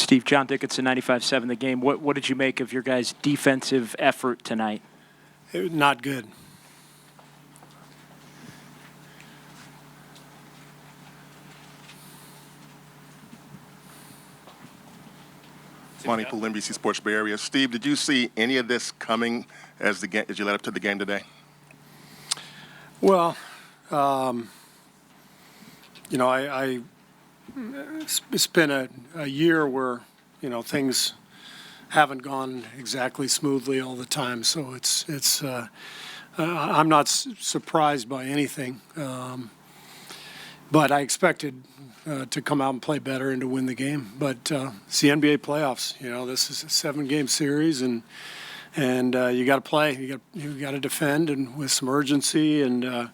Steve, John Dickinson, 95.7 The Game. What did you make of your guys' defensive effort tonight? It was not good. Monty Poole, NBC Sports Bay Area. Steve, did you see any of this coming as you led up to the game today? Well, it's been a year where, things haven't gone exactly smoothly all the time. So I'm not surprised by anything. But I expected to come out and play better and to win the game. But it's the NBA playoffs. This is a 7-game series, and you got to play. You got to defend, and with some urgency. And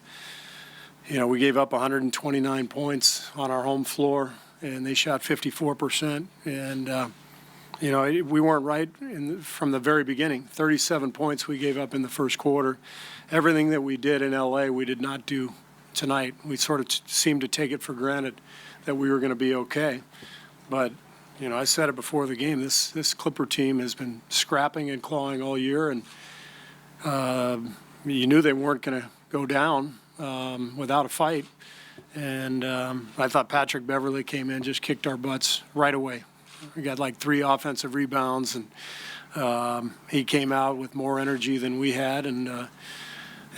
we gave up 129 points on our home floor, and they shot 54%. And we weren't right from the very beginning. 37 points we gave up in the first quarter. Everything that we did in LA, we did not do tonight. We sort of seemed to take it for granted that we were going to be okay. But, I said it before the game, this Clipper team has been scrapping and clawing all year, and you knew they weren't going to go down without a fight. And I thought Patrick Beverley came in, just kicked our butts right away. We got like 3 offensive rebounds, and he came out with more energy than we had, and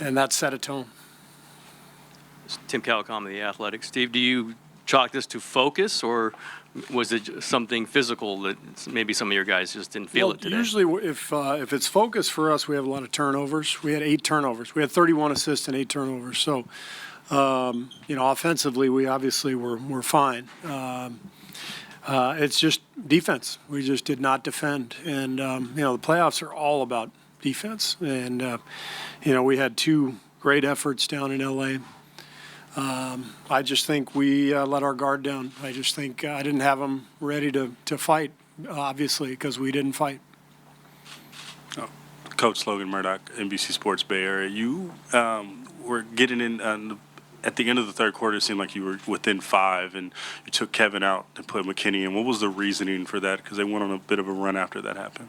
that set a tone. Tim Calicom of The Athletic. Steve, do you chalk this to focus, or was it something physical that maybe some of your guys just didn't feel it today? Usually if it's focus for us, we have a lot of turnovers. We had 8 turnovers. We had 31 assists and 8 turnovers. So, offensively, we obviously were fine. It's just defense. We just did not defend. And, the playoffs are all about defense. And, we had 2 great efforts down in L.A. I just think we let our guard down. I just think I didn't have them ready to fight, obviously, because we didn't fight. Coach Logan Murdoch, NBC Sports Bay Area. You were getting in at the end of the third quarter. It seemed like you were within 5, and you took Kevin out to put McKinney in. What was the reasoning for that? Because they went on a bit of a run after that happened.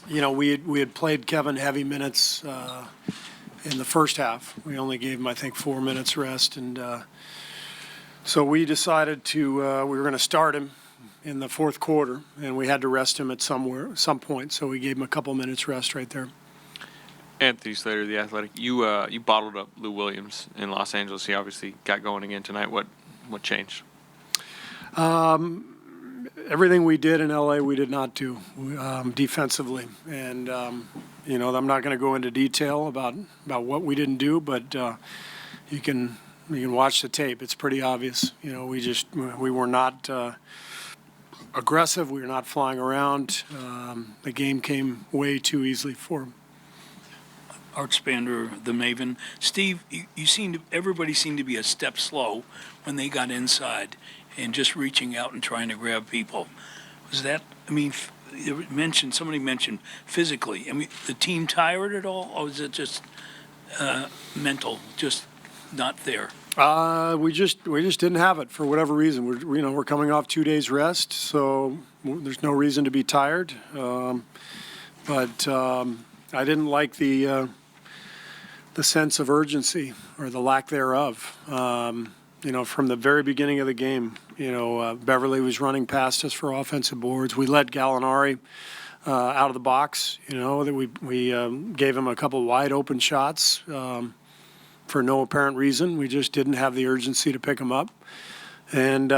We had played Kevin heavy minutes in the first half. We only gave him, I think, 4 minutes rest. And so we decided we were going to start him in the fourth quarter, and we had to rest him at some point. So we gave him a couple minutes rest right there. Anthony Slater, The Athletic. You bottled up Lou Williams in Los Angeles. He obviously got going again tonight. What changed? Everything we did in LA, we did not do defensively. And, I'm not going to go into detail about what we didn't do, but you can watch the tape. It's pretty obvious. We were not aggressive. We were not flying around. The game came way too easily for them. Art Spander, the Maven. Steve, everybody seemed to be a step slow when they got inside and just reaching out and trying to grab people. Was that, somebody mentioned physically. The team tired at all, or was it just mental, just not there? We just didn't have it for whatever reason. We're coming off 2 days rest, so there's no reason to be tired. But I didn't like the sense of urgency or the lack thereof. From the very beginning of the game, Beverly was running past us for offensive boards. We let Gallinari out of the box, that we gave him a couple wide open shots for no apparent reason. We just didn't have the urgency to pick him up. And,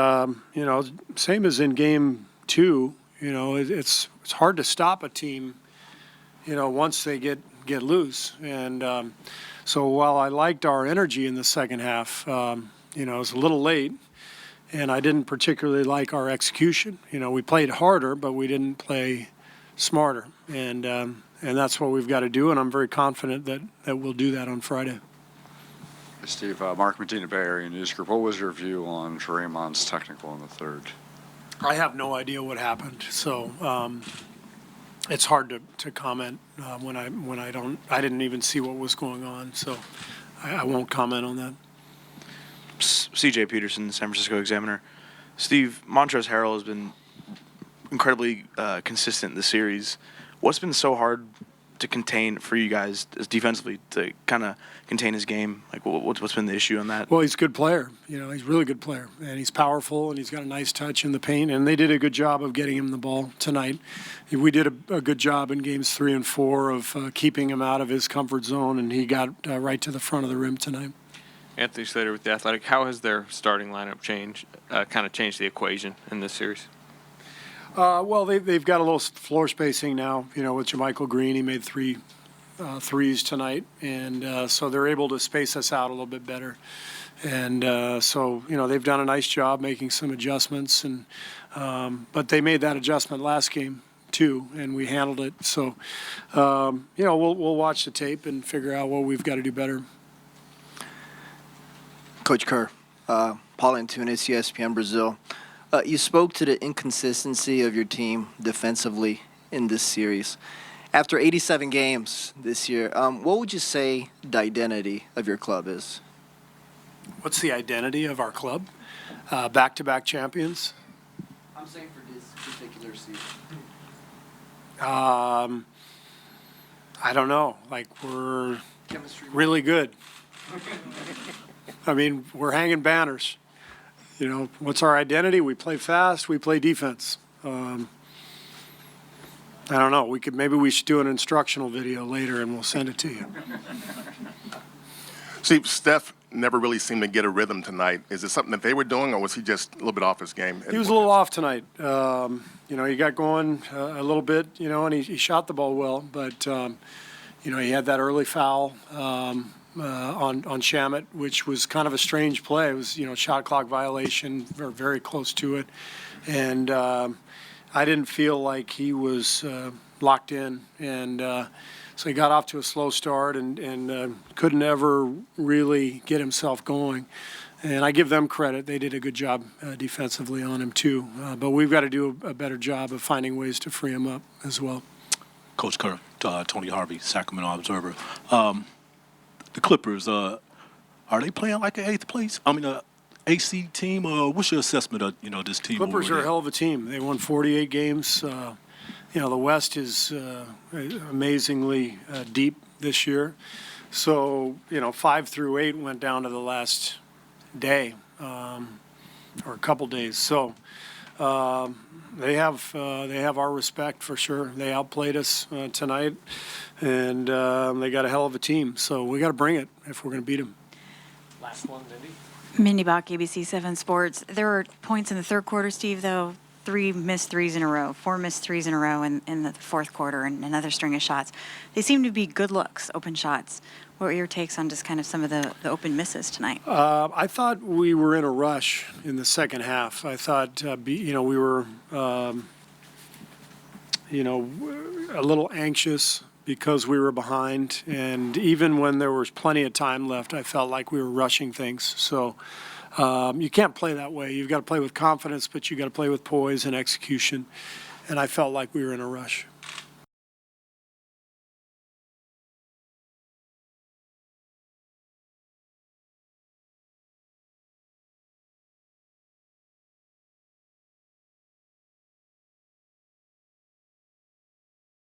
same as in game 2, it's hard to stop a team, once they get loose. And so while I liked our energy in the second half, it was a little late, and I didn't particularly like our execution. We played harder, but we didn't play smarter. And that's what we've got to do, and I'm very confident that we'll do that on Friday. Steve, Mark Medina, Bay Area News Group. What was your view on Draymond's technical in the third? I have no idea what happened, so it's hard to comment when I didn't even see what was going on, so I won't comment on that. C.J. Peterson, San Francisco Examiner. Steve, Montrezl Harrell has been incredibly consistent in the series. What's been so hard to contain for you guys defensively to kind of contain his game? Like, what's been the issue on that? Well, he's a good player. You know, he's a really good player, and he's powerful, and he's got a nice touch in the paint. And they did a good job of getting him the ball tonight. We did a good job in games 3 and 4 of keeping him out of his comfort zone, and he got right to the front of the rim tonight. Anthony Slater with the Athletic. How has their starting lineup changed the equation in this series? Well, they've got a little floor spacing now, you know, with Jermichael Green. He made 3 threes tonight, and so they're able to space us out a little bit better. And so, you know, they've done a nice job making some adjustments, and but they made that adjustment last game too, and we handled it. So, you know, we'll watch the tape and figure out what we've got to do better. Coach Kerr, Paul Antunes, ESPN Brazil. You spoke to the inconsistency of your team defensively in this series. After 87 games this year, what would you say the identity of your club is? What's the identity of our club? Back-to-back champions? I'm saying for this particular season. I don't know. Like, we're really good. I mean, we're hanging banners. You know, what's our identity? We play fast. We play defense. I don't know. Maybe we should do an instructional video later, and we'll send it to you. See, Steph never really seemed to get a rhythm tonight. Is it something that they were doing, or was he just a little bit off his game? He was a little off tonight. You know, he got going a little bit, you know, and he shot the ball well. But, you know, he had that early foul on Shamet, which was kind of a strange play. It was, you know, shot clock violation, or very close to it. And I didn't feel like he was locked in. And so he got off to a slow start and couldn't ever really get himself going. And I give them credit. They did a good job defensively on him, too. But we've got to do a better job of finding ways to free him up as well. Coach Kerr, Tony Harvey, Sacramento Observer. The Clippers, are they playing like an AC team? What's your assessment of, you know, this team? Clippers are a hell of a team. They won 48 games. You know, the West is amazingly deep this year. So, you know, 5 through 8 went down to the last day or a couple days. So they have our respect for sure. They outplayed us tonight, and they got a hell of a team. So we got to bring it if we're going to beat them. Last one, Mindy. Mindy Bach, ABC 7 Sports. There were points in the third quarter, Steve, though, 3 missed threes in a row, 4 missed threes in a row in the fourth quarter, and another string of shots. They seem to be good looks, open shots. What were your takes on just kind of some of the open misses tonight? I thought we were in a rush in the second half. I thought, you know, we were, you know, a little anxious because we were behind. And even when there was plenty of time left, I felt like we were rushing things. So you can't play that way. You've got to play with confidence, but you got to play with poise and execution. And I felt like we were in a rush.